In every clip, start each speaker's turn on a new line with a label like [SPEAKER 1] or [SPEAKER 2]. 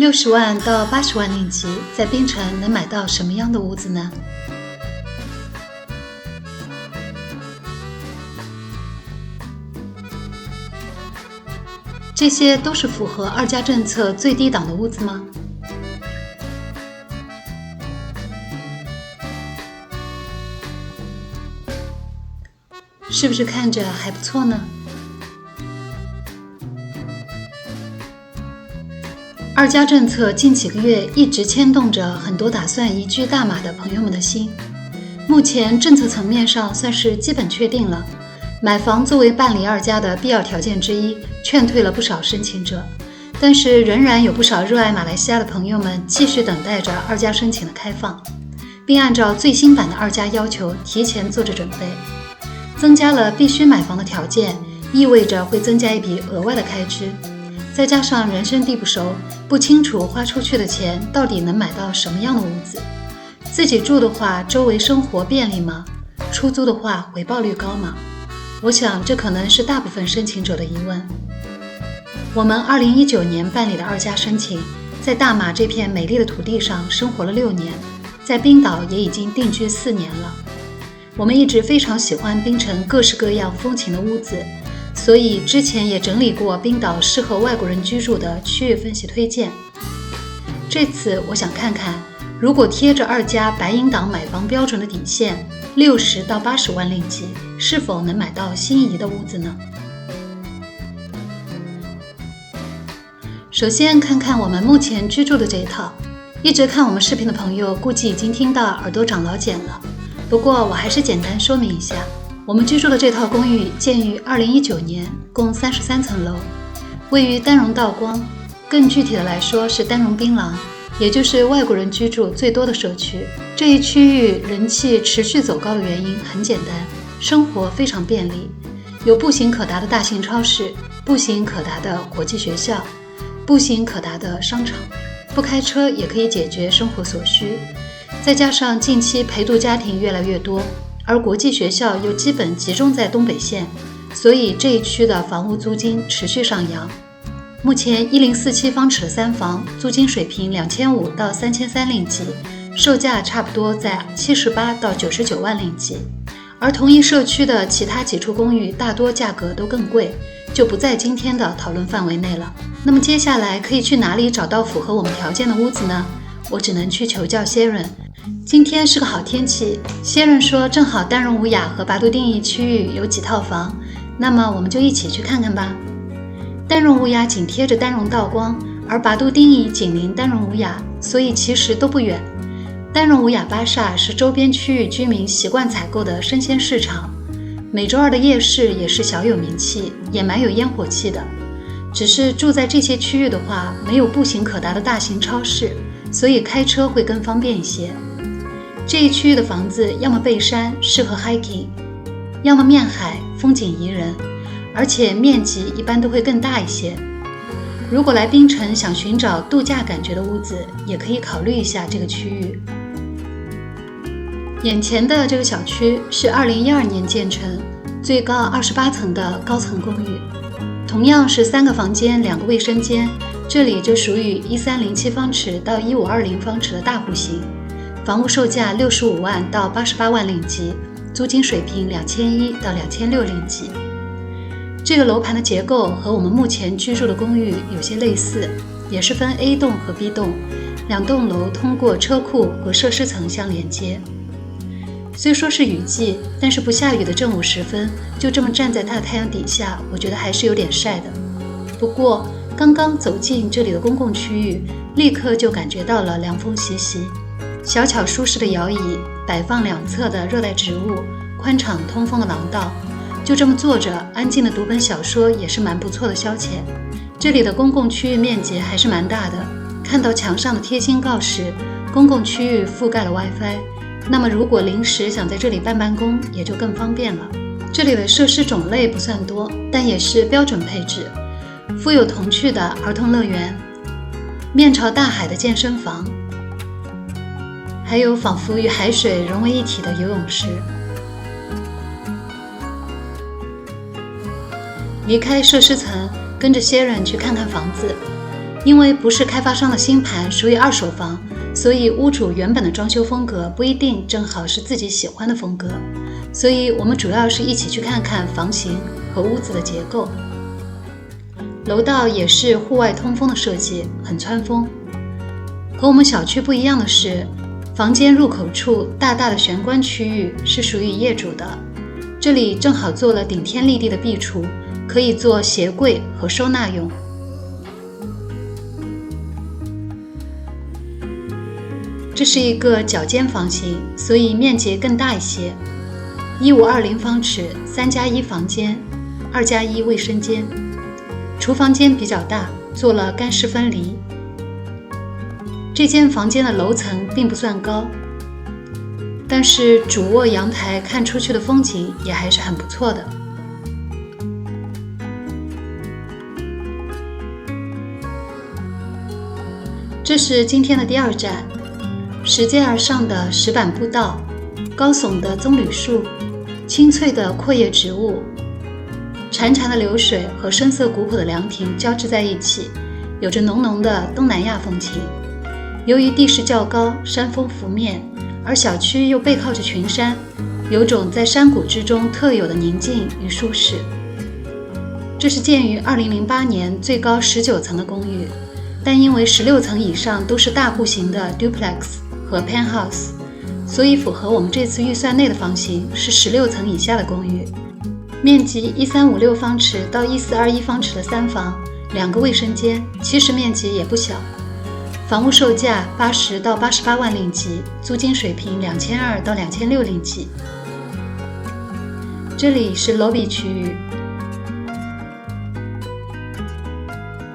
[SPEAKER 1] 60万到80万令吉，在槟城能买到什么样的屋子呢？这些都是符合2家政策最低档的屋子吗？是不是看着还不错呢？2家政策近几个月一直牵动着很多打算移居大马的朋友们的心。目前政策层面上算是基本确定了，买房作为办理2家的必要条件之一，劝退了不少申请者。但是仍然有不少热爱马来西亚的朋友们继续等待着2家申请的开放，并按照最新版的2家要求提前做着准备。增加了必须买房的条件，意味着会增加一笔额外的开支。再加上人生地不熟，不清楚花出去的钱到底能买到什么样的屋子。自己住的话，周围生活便利吗？出租的话，回报率高吗？我想这可能是大部分申请者的疑问。我们2019年办理的2家申请，在大马这片美丽的土地上生活了6年，在冰岛也已经定居4年了。我们一直非常喜欢槟城各式各样风情的屋子，所以之前也整理过冰岛适合外国人居住的区域分析推荐。这次我想看看，如果贴着2家白银档买房标准的底线，60到80万令吉，是否能买到心仪的屋子呢？首先看看我们目前居住的这一套，一直看我们视频的朋友估计已经听到耳朵长老茧了。不过我还是简单说明一下，我们居住的这套公寓建于2019年，共33层楼，位于丹戎道光，更具体的来说是丹戎槟榔，也就是外国人居住最多的社区。这一区域人气持续走高的原因很简单，生活非常便利，有步行可达的大型超市，步行可达的国际学校，步行可达的商场，不开车也可以解决生活所需。再加上近期陪读家庭越来越多，而国际学校又基本集中在东北县，所以这一区的房屋租金持续上扬。目前1047方尺的3房租金水平2500到3300令吉，售价差不多在78到99万令吉。而同一社区的其他几处公寓大多价格都更贵，就不在今天的讨论范围内了。那么接下来可以去哪里找到符合我们条件的屋子呢？我只能去求教Sharon。今天是个好天气，Sharon说正好丹戎无雅和拔都丁义区域有几套房，那么我们就一起去看看吧。丹戎无雅紧贴着丹戎道光，而拔都丁义紧邻丹戎无雅，所以其实都不远。丹戎无雅巴刹是周边区域居民习惯采购的生鲜市场，每周2的夜市也是小有名气，也蛮有烟火气的。只是住在这些区域的话，没有步行可达的大型超市，所以开车会更方便一些。这一区域的房子要么背山适合 hiking， 要么面海风景宜人，而且面积一般都会更大一些。如果来槟城想寻找度假感觉的屋子，也可以考虑一下这个区域。眼前的这个小区是2012年建成，最高28层的高层公寓，同样是3个房间2个卫生间，这里就属于1307方尺到1520方尺的大户型。房屋售价65万到88万令吉，租金水平2100到2600令吉。这个楼盘的结构和我们目前居住的公寓有些类似，也是分 A 栋和 B 栋，2栋楼通过车库和设施层相连接。虽说是雨季，但是不下雨的正午时分，就这么站在大太阳底下，我觉得还是有点晒的。不过刚刚走进这里的公共区域，立刻就感觉到了凉风习习。小巧舒适的摇椅，摆放2侧的热带植物，宽敞通风的廊道，就这么坐着安静的读本小说也是蛮不错的消遣。这里的公共区域面积还是蛮大的，看到墙上的贴心告示，公共区域覆盖了 WiFi， 那么如果临时想在这里办公也就更方便了。这里的设施种类不算多，但也是标准配置，富有童趣的儿童乐园，面朝大海的健身房，还有仿佛与海水融为一体的游泳池。离开设施层，跟着Sharon去看看房子。因为不是开发商的新盘，属于二手房，所以屋主原本的装修风格不一定正好是自己喜欢的风格，所以我们主要是一起去看看房型和屋子的结构。楼道也是户外通风的设计，很穿风。和我们小区不一样的是，房间入口处大大的玄关区域是属于业主的，这里正好做了顶天立地的壁橱，可以做鞋柜和收纳用。这是一个角间房型，所以面积更大一些，1520方尺，3+1房间，2+1卫生间。厨房间比较大，做了干湿分离。这间房间的楼层并不算高，但是主卧阳台看出去的风景也还是很不错的。这是今天的第二站，拾阶而上的石板步道，高耸的棕榈树，青翠的阔叶植物，潺潺的流水和深色古朴的凉亭交织在一起，有着浓浓的东南亚风情。由于地势较高，山峰拂面，而小区又背靠着群山，有种在山谷之中特有的宁静与舒适。这是建于2008年，最高19层的公寓，但因为16层以上都是大户型的 duplex 和 penthouse， 所以符合我们这次预算内的房型是16层以下的公寓。面积1356方尺到1421方尺的3房，2个卫生间，其实面积也不小。房屋售价80到88万令吉，租金水平2200到2600令吉。这里是 lobby 区域，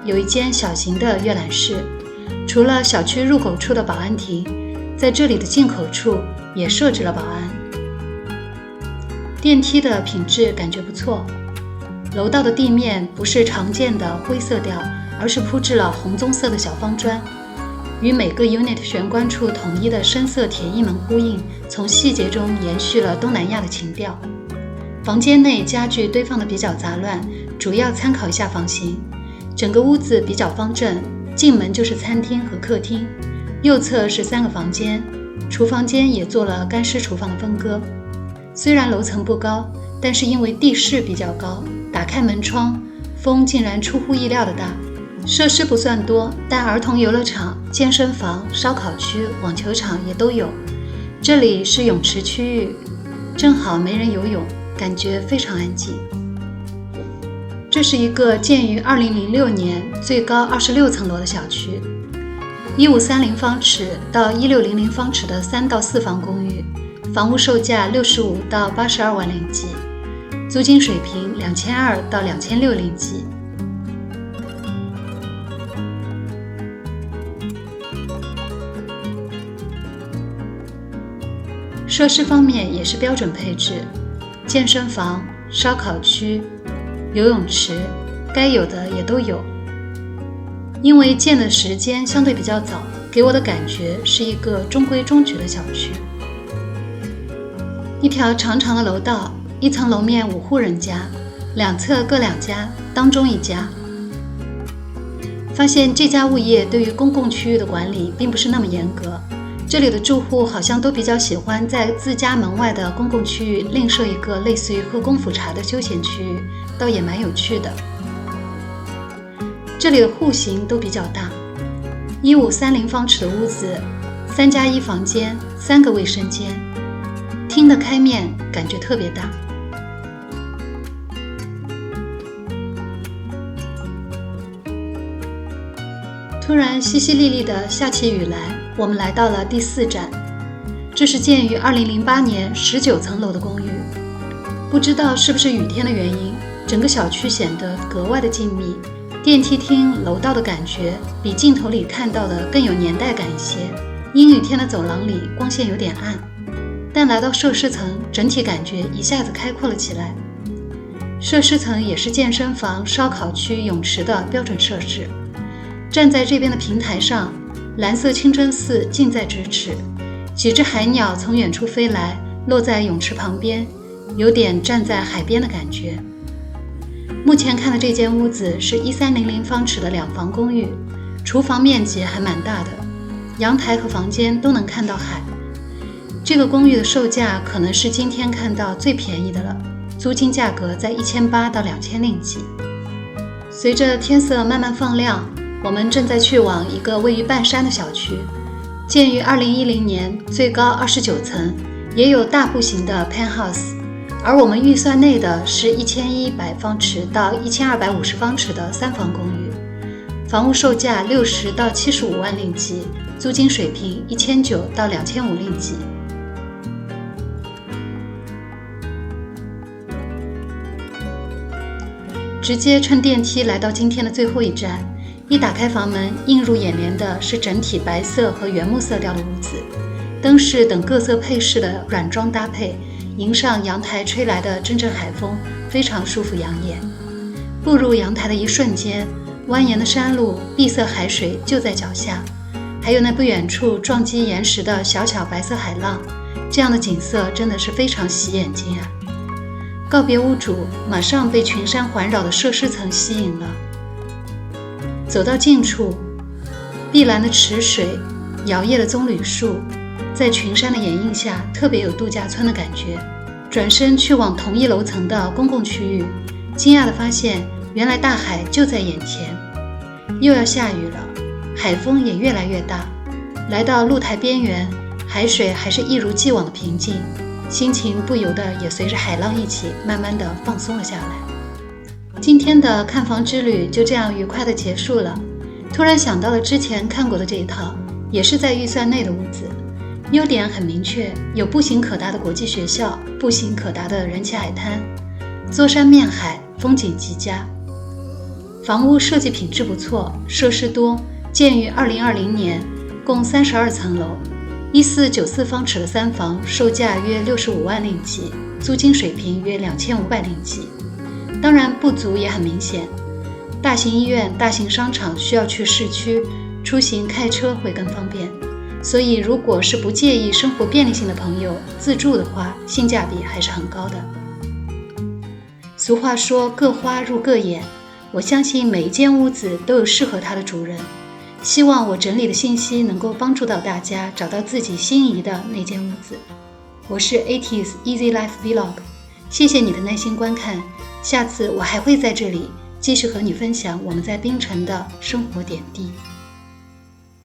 [SPEAKER 1] 有一间小型的阅览室，除了小区入口处的保安亭，在这里的进口处也设置了保安。电梯的品质感觉不错，楼道的地面不是常见的灰色调，而是铺置了红棕色的小方砖，与每个 unit 玄关处统一的深色铁艺门呼应，从细节中延续了东南亚的情调。房间内家具堆放的比较杂乱，主要参考一下房型。整个屋子比较方正，进门就是餐厅和客厅，右侧是3个房间，厨房间也做了干湿厨房的分割。虽然楼层不高，但是因为地势比较高，打开门窗，风竟然出乎意料的大。设施不算多，但儿童游乐场、健身房、烧烤区、网球场也都有。这里是泳池区域，正好没人游泳，感觉非常安静。这是一个建于2006年、最高26层楼的小区，1530方尺到1600方尺的3到4房公寓，房屋售价65到82万令吉，租金水平2200到2600令吉。设施方面也是标准配置，健身房、烧烤区、游泳池，该有的也都有。因为建的时间相对比较早，给我的感觉是一个中规中矩的小区。一条长长的楼道，1层楼面5户人家，2侧各2家，当中1家。发现这家物业对于公共区域的管理并不是那么严格，这里的住户好像都比较喜欢在自家门外的公共区域另设一个类似于喝功夫茶的休闲区域，倒也蛮有趣的。这里的户型都比较大，1530方尺的屋子，3+1房间，3个卫生间，厅的开面感觉特别大。突然淅淅沥沥的下起雨来，我们来到了第4站。这是建于2008年19层楼的公寓，不知道是不是雨天的原因，整个小区显得格外的静谧，电梯厅楼道的感觉比镜头里看到的更有年代感一些。阴雨天的走廊里光线有点暗，但来到设施层，整体感觉一下子开阔了起来。设施层也是健身房、烧烤区、泳池的标准设置。站在这边的平台上，蓝色清真寺近在咫尺，几只海鸟从远处飞来，落在泳池旁边，有点站在海边的感觉。目前看的这间屋子是1300方尺的2房公寓，厨房面积还蛮大的，阳台和房间都能看到海。这个公寓的售价可能是今天看到最便宜的了，租金价格在1800到2000令吉。随着天色慢慢放亮，我们正在去往一个位于半山的小区，建于2010年，最高29层，也有大户型的 penthouse， 而我们预算内的是1100方尺到1250方尺的3房公寓，房屋售价60到75万令吉，租金水平1900到2500令吉。直接乘电梯来到今天的最后一站，一打开房门，映入眼帘的是整体白色和原木色调的屋子，灯饰等各色配饰的软装搭配，迎上阳台吹来的阵阵海风，非常舒服养眼。步入阳台的一瞬间，蜿蜒的山路，碧色海水就在脚下，还有那不远处撞击岩石的小巧白色海浪，这样的景色真的是非常洗眼睛啊！告别屋主，马上被群山环绕的设施层吸引了。走到近处，碧蓝的池水，摇曳的棕榈树，在群山的掩映下，特别有度假村的感觉。转身去往同一楼层的公共区域，惊讶地发现，原来大海就在眼前。又要下雨了，海风也越来越大。来到露台边缘，海水还是一如既往的平静，心情不由得也随着海浪一起慢慢地放松了下来。今天的看房之旅就这样愉快地结束了。突然想到了之前看过的这一套，也是在预算内的屋子，优点很明确，有步行可达的国际学校，步行可达的人气海滩，坐山面海，风景极佳。房屋设计品质不错，设施多，建于2020年，共32层楼，1494方尺的3房，售价约65万令吉，租金水平约2500令吉。当然不足也很明显，大型医院、大型商场需要去市区，出行开车会更方便，所以如果是不介意生活便利性的朋友，自住的话，性价比还是很高的。俗话说各花入各眼，我相信每一间屋子都有适合它的主人，希望我整理的信息能够帮助到大家找到自己心仪的那间屋子。我是 80s Easy Life Vlog， 谢谢你的耐心观看，下次我还会在这里继续和你分享我们在槟城的生活点滴。